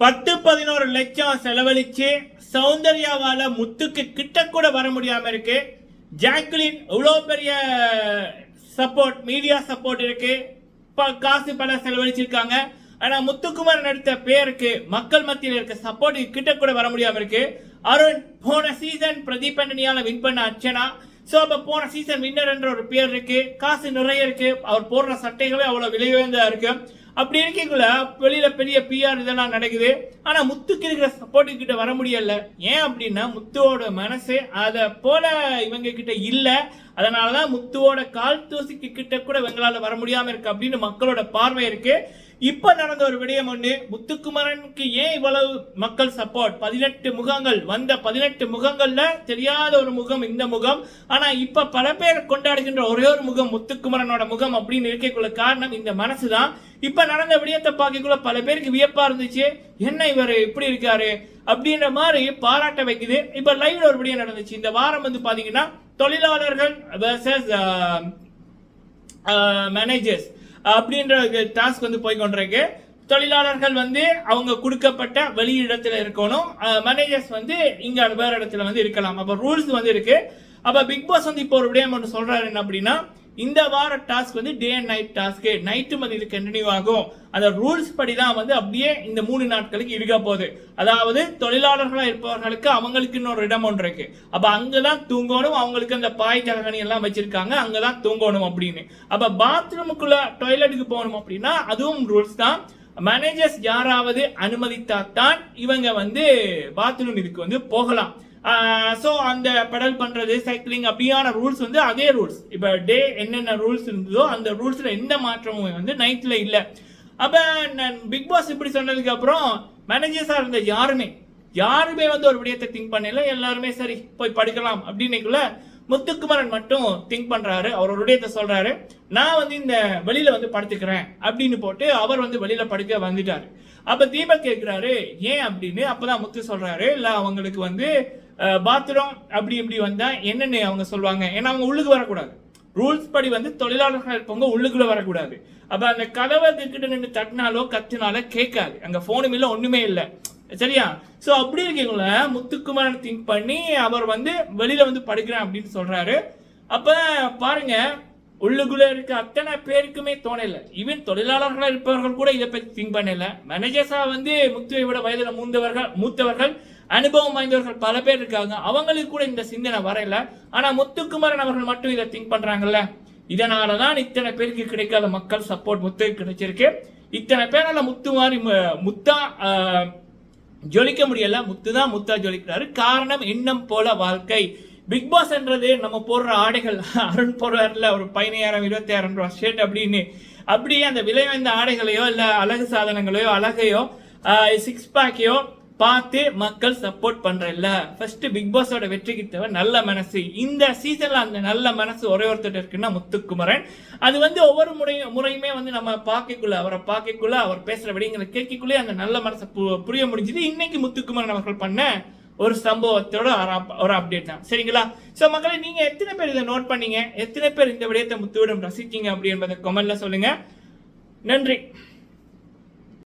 10-11 லட்சம் செலவழிச்சு சௌந்தர்யாவால முத்துக்கு கிட்ட கூட வர முடியாம இருக்கு. ஜாக்லின் இவ்வளோ பெரிய சப்போர்ட், மீடியா சப்போர்ட் இருக்கு, காசு பல செலவழிச்சிருக்காங்க. ஆனா முத்துக்குமார் நடித்த பேருக்கு மக்கள் மத்தியில் இருக்க சப்போர்ட் கிட்ட கூட வர முடியாம இருக்கு. அருண் போன சீசன் பிரதீப் ஆண்டனியால வின் பண்ண அர்ச்சனா. சோ அப்ப போன சீசன் வின்னர் என்ற ஒரு பேர் இருக்கு, காசு நிறைய இருக்கு, அவர் போடுற சட்டைகளே அவ்வளவு விலை உயர்ந்ததா இருக்கு. அப்படி இருக்கக்குள்ள வெளியில பெரிய பிஆர் இதெல்லாம் நடக்குது. ஆனா முத்துக்கு இருக்கிற சப்போர்ட் கிட்ட வர முடியல. ஏன் அப்படின்னா முத்துவோட மனசு அத போல இவங்க கிட்ட இல்ல. அதனாலதான் முத்துவோட கால் தூசிக்கு கிட்ட கூட இவங்களால வர முடியாம இருக்கு அப்படின்னு மக்களோட பார்வை இருக்கு. இப்ப நடந்த ஒரு விடயம் ஒண்ணு, முத்துக்குமரனுக்கு ஏன் இவ்வளவு மக்கள் சப்போர்ட்? 18 முகங்கள் வந்த 18 முகங்கள்ல தெரியாத ஒரு முகம் இந்த முகம். ஆனா இப்ப பல பேர் கொண்டாடுகின்ற ஒரே ஒரு முகம் முத்துக்குமரனோட முகம் அப்படின்னு இருக்கக்குள்ள காரணம் இந்த மனசுதான். இப்ப நடந்த விடயத்தை பார்க்கக்குள்ள பல பேருக்கு வியப்பா இருந்துச்சு, என்ன இவர் இப்படி இருக்காரு அப்படின்ற மாதிரி பாராட்ட வைக்குது. இப்ப லைவ்ல ஒரு விடயம் நடந்துச்சு. இந்த வாரம் வந்து பாத்தீங்கன்னா தொழிலாளர்கள் வெர்சஸ் மேனேஜர்ஸ் அப்படின்ற டாஸ்க் வந்து போய் கொண்டிருக்கு. தொழிலாளர்கள் வந்து அவங்க கொடுக்கப்பட்ட வெளியிடத்துல இருக்கணும், மேனேஜர்ஸ் வந்து இங்க வேற இடத்துல வந்து இருக்கலாம். அப்ப ரூல்ஸ் வந்து இருக்கு. அப்ப பிக் பாஸ் வந்து இப்போ ஒரு விடயம் ஒன்று சொல்றாரு, என்ன அப்படின்னா இந்த வார டாஸ்க் வந்து day and night task, night வந்து இது கண்டினியூ ஆகும். அந்த ரூல்ஸ் படி தான் வந்து அப்படியே இந்த 3 நாட்களுக்கு இருக்க போகுது. அதாவது தொழிலாளர்களா இருப்பவர்களுக்கு அவங்களுக்கு இன்னொரு இடம் ஒன்று இருக்கு. அப்ப அங்கதான் தூங்கணும், அவங்களுக்கு அந்த பாய் தலகணி எல்லாம் வச்சிருக்காங்க, அங்கதான் தூங்கணும் அப்படின்னு. அப்ப பாத்ரூமுக்குள்ள டாய்லெட்டுக்கு போகணும் அப்படின்னா அதுவும் ரூல்ஸ் தான். மேனேஜர்ஸ் யாராவது அனுமதித்தாத்தான் இவங்க வந்து பாத்ரூம் இதுக்கு வந்து போகலாம். ஸோ அந்த பெடல் பண்றது, சைக்கிளிங் அப்படியான ரூல்ஸ் வந்து அதே ரூல்ஸ். இப்போ டே என்னென்ன ரூல்ஸ் இருந்ததோ அந்த ரூல்ஸ்ல எந்த மாற்றமும் வந்து நைட்ல இல்லை. அப்ப பிக் பாஸ் இப்படி சொன்னதுக்கு அப்புறம் மேனேஜர்ஸா இருந்த யாருமே வந்து ஒரு விடயத்தை திங்க் பண்ணல. எல்லாருமே சரி போய் படிக்கலாம் அப்படின்னுக்குள்ள முத்துக்குமரன் மட்டும் திங்க் பண்றாரு. அவர் ஒரு விடயத்தை சொல்றாரு, நான் வந்து இந்த வெளியில வந்து படுத்துக்கிறேன் அப்படின்னு போட்டு அவர் வந்து வெளியில படுக்க வந்துட்டாரு. அப்ப தீபக் கேட்கிறாரு ஏன் அப்படின்னு. அப்பதான் முத்து சொல்றாரு, இல்ல அவங்களுக்கு வந்து பாத்ரூம் அப்படி இப்படி வந்தா என்னன்னு அவங்க சொல்லுவாங்க, ஏன்னா அவங்க உள்ளுக்கு வரக்கூடாது. ரூல்ஸ் படி வந்து தொழிலாளர்கள் இருப்பவங்க உள்ளுக்குள்ள வரக்கூடாது. அப்ப அந்த கதவை கிட்ட நின்று தட்டினாலோ கத்தினாலோ கேட்காது, அங்க போனும் இல்லை ஒண்ணுமே இல்லை, சரியா? சோ அப்படி இருக்கீங்கள முத்துக்குமாரன் திங்க் பண்ணி அவர் வந்து வெளியில வந்து படுக்கிறேன் அப்படின்னு சொல்றாரு. அப்ப பாருங்க, உள்ளுக்குள்ள இருக்க அத்தனை பேருக்குமே தோணல. ஈவன் தொழிலாளர்களா இருப்பவர்கள் கூட இதை பத்தி திங்க் பண்ணல. மேனேஜர்ஸா வந்து முத்துவை விட வயதுல மூத்தவர்கள் அனுபவம் வாய்ந்தவர்கள் பல பேர் இருக்காங்க, அவங்களுக்கு கூட இந்த சிந்தனை வரல. ஆனா முத்துக்குமரன் அவர்கள் மட்டும் இதை திங்க் பண்றாங்கல்ல. இதனாலதான் இத்தனை பேருக்கு கிடைக்காத மக்கள் சப்போர்ட் முத்துக்கு கிடைச்சிருக்கு. இத்தனை பேரால முத்தா ஜொலிக்க முடியல. முத்தா ஜொலிக்கிறாரு. காரணம் எண்ணம் போல வாழ்க்கை. பிக் பாஸ் என்றது நம்ம போடுற ஆடைகள், அருண் போடுறாருல ஒரு 15,000 25,000 ரூபாய் ஷர்ட் அப்படின்னு, அப்படியே அந்த விலை வாய்ந்த ஆடைகளையோ இல்ல அழகு சாதனங்களையோ அழகையோ 6 பேக்கையோ பார்த்து மக்கள் சப்போர்ட் பண்றல. ஃபர்ஸ்ட் பிக் பாஸோட வெற்றிக்கு தேவை நல்ல மனசு. இந்த சீசன்ல அந்த நல்ல மனசு ஒரே ஒருத்தர் இருக்குன்னா முத்துக்குமரன். அது வந்து ஒவ்வொரு முறையுமே வந்து நம்ம அவரை பார்க்கக்குள்ள அவர் பேசுற விடயங்களை கேட்கக்குள்ளே அந்த நல்ல மனசை புரிய முடிஞ்சது. இன்னைக்கு முத்துக்குமரன் அவர்கள் பண்ண ஒரு சம்பவத்தோட ஒரு அப்டேட் தான், சரிங்களா? சோ மக்களை, நீங்க எத்தனை பேர் இதை நோட் பண்ணீங்க, எத்தனை பேர் இந்த விடயத்தை முத்துவிடம் ரசிச்சீங்க அப்படி என்பதை கமெண்ட்ல சொல்லுங்க. நன்றி.